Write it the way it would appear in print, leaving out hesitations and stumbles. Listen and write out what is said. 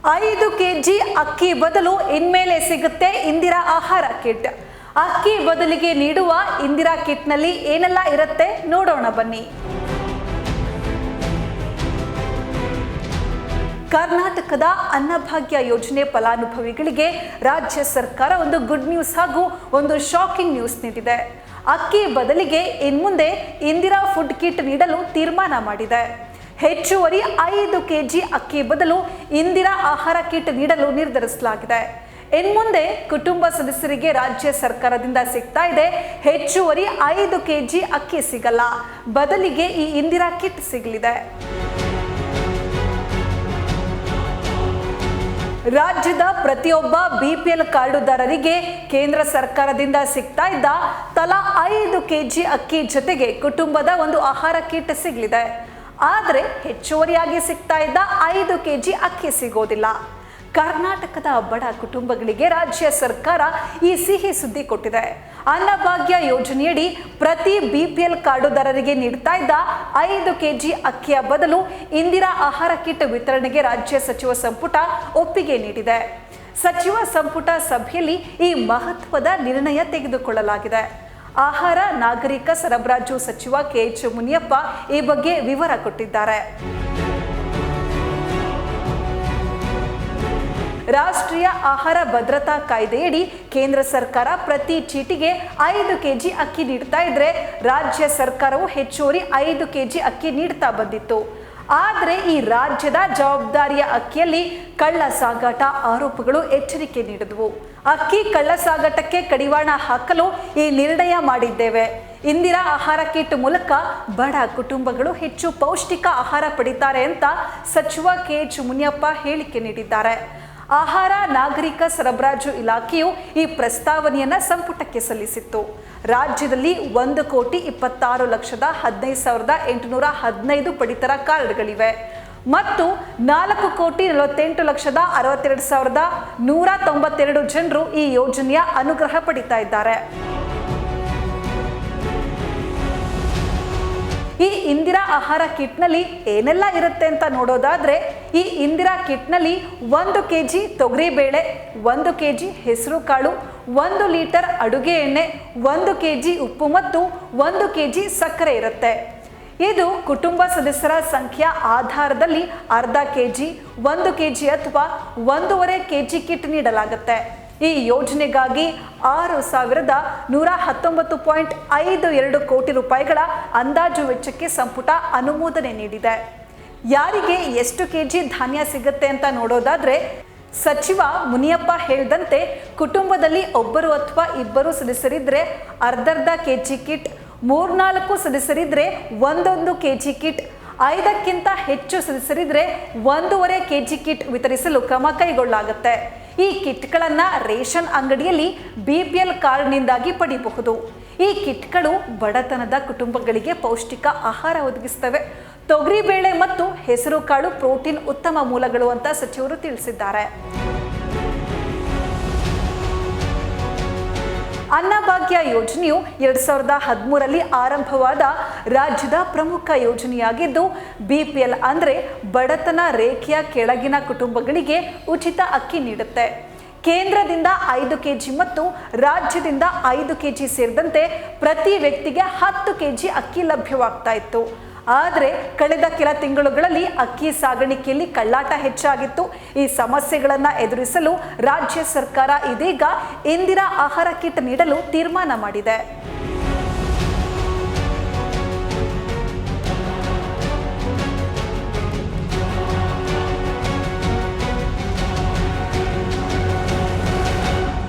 5 KG ಅಕ್ಕಿ ಬದಲು ಇನ್ಮೇಲೆ ಸಿಗುತ್ತೆ ಇಂದಿರಾ ಆಹಾರ ಕಿಟ್. ಅಕ್ಕಿ ಬದಲಿಗೆ ನೀಡುವ ಇಂದಿರಾ ಕಿಟ್ನಲ್ಲಿ ಏನೆಲ್ಲ ಇರುತ್ತೆ ನೋಡೋಣ ಬನ್ನಿ. ಕರ್ನಾಟಕದ ಅನ್ನಭಾಗ್ಯ ಯೋಜನೆ ಫಲಾನುಭವಿಗಳಿಗೆ ರಾಜ್ಯ ಸರ್ಕಾರ ಒಂದು ಗುಡ್ ನ್ಯೂಸ್ ಹಾಗೂ ಒಂದು ಶಾಕಿಂಗ್ ನ್ಯೂಸ್ ನೀಡಿದೆ. ಅಕ್ಕಿ ಬದಲಿಗೆ ಇನ್ಮುಂದೆ ಇಂದಿರಾ ಫುಡ್ ಕಿಟ್ ನೀಡಲು ತೀರ್ಮಾನ ಮಾಡಿದೆ. ಹೆಚ್ಚುವರಿ 5 ಕೆಜಿ ಅಕ್ಕಿ ಬದಲು ಇಂದಿರಾ ಆಹಾರ ಕಿಟ್ ನೀಡಲು ನಿರ್ಧರಿಸಲಾಗಿದೆ. ಇನ್ಮುಂದೆ ಕುಟುಂಬ ಸದಸ್ಯರಿಗೆ ರಾಜ್ಯ ಸರ್ಕಾರದಿಂದ ಸಿಗ್ತಾ ಇದೆ ಹೆಚ್ಚುವರಿ 5 ಕೆಜಿ ಅಕ್ಕಿ ಸಿಗಲ್ಲ, ಬದಲಿಗೆ ಈ ಇಂದಿರಾ ಕಿಟ್ ಸಿಗಲಿದೆ. ರಾಜ್ಯದ ಪ್ರತಿಯೊಬ್ಬ ಬಿಪಿಎಲ್ ಕಾರ್ಡುದಾರರಿಗೆ ಕೇಂದ್ರ ಸರ್ಕಾರದಿಂದ ಸಿಗ್ತಾ ಇದ್ದ ತಲಾ 5 ಕೆಜಿ ಅಕ್ಕಿ ಜೊತೆಗೆ ಕುಟುಂಬದ ಒಂದು ಆಹಾರ ಕಿಟ್ ಸಿಗಲಿದೆ. ಆದರೆ ಹೆಚ್ಚುವರಿಯಾಗಿ ಸಿಗ್ತಾ ಇದ್ದ 5 ಕೆಜಿ ಅಕ್ಕಿ ಸಿಗೋದಿಲ್ಲ. ಕರ್ನಾಟಕದ ಬಡ ಕುಟುಂಬಗಳಿಗೆ ರಾಜ್ಯ ಸರ್ಕಾರ ಈ ಸಿಹಿ ಸುದ್ದಿ ಕೊಟ್ಟಿದೆ. ಅನ್ನಭಾಗ್ಯ ಯೋಜನೆಯಡಿ ಪ್ರತಿ ಬಿಪಿಎಲ್ ಕಾರ್ಡುದಾರರಿಗೆ ನೀಡ್ತಾ ಇದ್ದ 5 ಕೆಜಿ ಅಕ್ಕಿಯ ಬದಲು ಇಂದಿರಾ ಆಹಾರ ಕಿಟ್ ವಿತರಣೆಗೆ ರಾಜ್ಯ ಸಚಿವ ಸಂಪುಟ ಒಪ್ಪಿಗೆ ನೀಡಿದೆ. ಸಚಿವ ಸಂಪುಟ ಸಭೆಯಲ್ಲಿ ಈ ಮಹತ್ವದ ನಿರ್ಣಯ ತೆಗೆದುಕೊಳ್ಳಲಾಗಿದೆ. ಆಹಾರ ನಾಗರಿಕ ಸರಬರಾಜು ಸಚಿವ ಕೆಎಚ್ ಮುನಿಯಪ್ಪ ಈ ಬಗ್ಗೆ ವಿವರ ಕೊಟ್ಟಿದ್ದಾರೆ. ರಾಷ್ಟ್ರೀಯ ಆಹಾರ ಭದ್ರತಾ ಕಾಯ್ದೆಯಡಿ ಕೇಂದ್ರ ಸರ್ಕಾರ ಪ್ರತಿ ಚೀಟಿಗೆ 5 ಕೆಜಿ ಅಕ್ಕಿ ನೀಡ್ತಾ ಇದ್ರೆ ರಾಜ್ಯ ಸರ್ಕಾರವು ಹೆಚ್ಚುವರಿ 5 ಕೆಜಿ ಅಕ್ಕಿ ನೀಡ್ತಾ ಬಂದಿತ್ತು. ಆದರೆ ಈ ರಾಜ್ಯದ ಜವಾಬ್ದಾರಿಯ ಅಕ್ಕಿಯಲ್ಲಿ ಕಳ್ಳ ಸಾಗಾಟ ಆರೋಪಗಳು ಎಚ್ಚರಿಕೆ ನೀಡಿದವು. ಅಕ್ಕಿ ಕಳ್ಳ ಸಾಗಾಟಕ್ಕೆ ಕಡಿವಾಣ ಹಾಕಲು ಈ ನಿರ್ಣಯ ಮಾಡಿದ್ದೇವೆ. ಇಂದಿರಾ ಆಹಾರ ಕಿಟ್ ಮೂಲಕ ಬಡ ಕುಟುಂಬಗಳು ಹೆಚ್ಚು ಪೌಷ್ಟಿಕ ಆಹಾರ ಪಡಿತಾರೆ ಅಂತ ಸಚಿವ ಕೆಎಚ್ ಮುನಿಯಪ್ಪ ಹೇಳಿಕೆ ನೀಡಿದ್ದಾರೆ. ಆಹಾರ ನಾಗರಿಕ ಸರಬರಾಜು ಇಲಾಖೆಯು ಈ ಪ್ರಸ್ತಾವನೆಯನ್ನ ಸಂಪುಟಕ್ಕೆ ಸಲ್ಲಿಸಿತ್ತು. ರಾಜ್ಯದಲ್ಲಿ 1,26,15,815 ಪಡಿತರ ಕಾರ್ಡ್ಗಳಿವೆ ಮತ್ತು 4,48,62,192 ಜನರು ಈ ಯೋಜನೆಯ ಅನುಗ್ರಹ ಪಡಿತಾ ಇದ್ದಾರೆ. ಈ ಇಂದಿರಾ ಆಹಾರ ಕಿಟ್ನಲ್ಲಿ ಏನೆಲ್ಲ ಇರುತ್ತೆ ಅಂತ ನೋಡೋದಾದ್ರೆ, ಈ ಇಂದಿರಾ ಕಿಟ್ನಲ್ಲಿ 1 ಕೆಜಿ ತೊಗರಿಬೇಳೆ, 1 ಕೆಜಿ ಹೆಸರು ಕಾಳು, 1 ಲೀಟರ್ ಅಡುಗೆ ಎಣ್ಣೆ, 1 ಕೆಜಿ ಉಪ್ಪು ಮತ್ತು 1 ಕೆಜಿ ಸಕ್ಕರೆ ಇರುತ್ತೆ. ಇದು ಕುಟುಂಬ ಸದಸ್ಯರ ಸಂಖ್ಯೆಯ ಆಧಾರದಲ್ಲಿ ಅರ್ಧ ಕೆಜಿ, 1 ಕೆಜಿ ಅಥವಾ 1.5 ಕೆಜಿ ಕಿಟ್ ನೀಡಲಾಗುತ್ತೆ. ಈ ಯೋಜನೆಗಾಗಿ 6,119.52 ಕೋಟಿ ರೂಪಾಯಿಗಳ ಅಂದಾಜು ವೆಚ್ಚಕ್ಕೆ ಸಂಪುಟ ಅನುಮೋದನೆ ನೀಡಿದೆ. ಯಾರಿಗೆ ಎಷ್ಟು ಕೆಜಿ ಧಾನ್ಯ ಸಿಗುತ್ತೆ ಅಂತ ನೋಡೋದಾದ್ರೆ, ಸಚಿವ ಮುನಿಯಪ್ಪ ಹೇಳಿದಂತೆ ಕುಟುಂಬದಲ್ಲಿ ಒಬ್ಬರು ಅಥವಾ ಇಬ್ಬರು ಸದಸ್ಯರಿದ್ರೆ ಅರ್ಧರ್ಧ ಕೆಜಿ ಕಿಟ್, 3-4 ಸದಸ್ಯರಿದ್ರೆ 1 ಕೆಜಿ ಕಿಟ್, 5ಕ್ಕಿಂತ ಹೆಚ್ಚು ಸದಸ್ಯರಿದ್ರೆ 1.5 ಕೆಜಿ ಕಿಟ್ ವಿತರಿಸಲು ಕ್ರಮ ಕೈಗೊಳ್ಳಲಾಗುತ್ತೆ. ಈ ಕಿಟ್ಗಳನ್ನು ರೇಷನ್ ಅಂಗಡಿಯಲ್ಲಿ ಬಿಪಿಎಲ್ ಕಾರ್ಡ್ನಿಂದಾಗಿ ಪಡೆಯಬಹುದು. ಈ ಕಿಟ್ಗಳು ಬಡತನದ ಕುಟುಂಬಗಳಿಗೆ ಪೌಷ್ಟಿಕ ಆಹಾರ ಒದಗಿಸುತ್ತವೆ. ತೊಗರಿಬೇಳೆ ಮತ್ತು ಹೆಸರು ಕಾಳು ಪ್ರೋಟೀನ್ ಉತ್ತಮ ಮೂಲಗಳು ಅಂತ ಸಚಿವರು ತಿಳಿಸಿದ್ದಾರೆ. ಅನ್ನಭಾಗ್ಯ ಯೋಜನೆಯು 2013ರಲ್ಲಿ ಆರಂಭವಾದ ರಾಜ್ಯದ ಪ್ರಮುಖ ಯೋಜನೆಯಾಗಿದ್ದು, ಬಿಪಿಎಲ್ ಅಂದರೆ ಬಡತನ ರೇಖೆಯ ಕೆಳಗಿನ ಕುಟುಂಬಗಳಿಗೆ ಉಚಿತ ಅಕ್ಕಿ ನೀಡುತ್ತೆ. ಕೇಂದ್ರದಿಂದ 5 ಕೆಜಿ ಮತ್ತು ರಾಜ್ಯದಿಂದ 5 ಕೆಜಿ ಸೇರಿದಂತೆ ಪ್ರತಿ ವ್ಯಕ್ತಿಗೆ 10 ಕೆಜಿ ಅಕ್ಕಿ ಲಭ್ಯವಾಗ್ತಾ ಇತ್ತು. ಆದರೆ ಕಳೆದ ಕೆಲ ತಿಂಗಳುಗಳಲ್ಲಿ ಅಕ್ಕಿ ಸಾಗಾಣಿಕೆಯಲ್ಲಿ ಕಳ್ಳಾಟ ಹೆಚ್ಚಾಗಿತ್ತು. ಈ ಸಮಸ್ಯೆಗಳನ್ನು ಎದುರಿಸಲು ರಾಜ್ಯ ಸರ್ಕಾರ ಇದೀಗ ಇಂದಿರಾ ಆಹಾರ ಕಿಟ್ ನೀಡಲು ತೀರ್ಮಾನ ಮಾಡಿದೆ.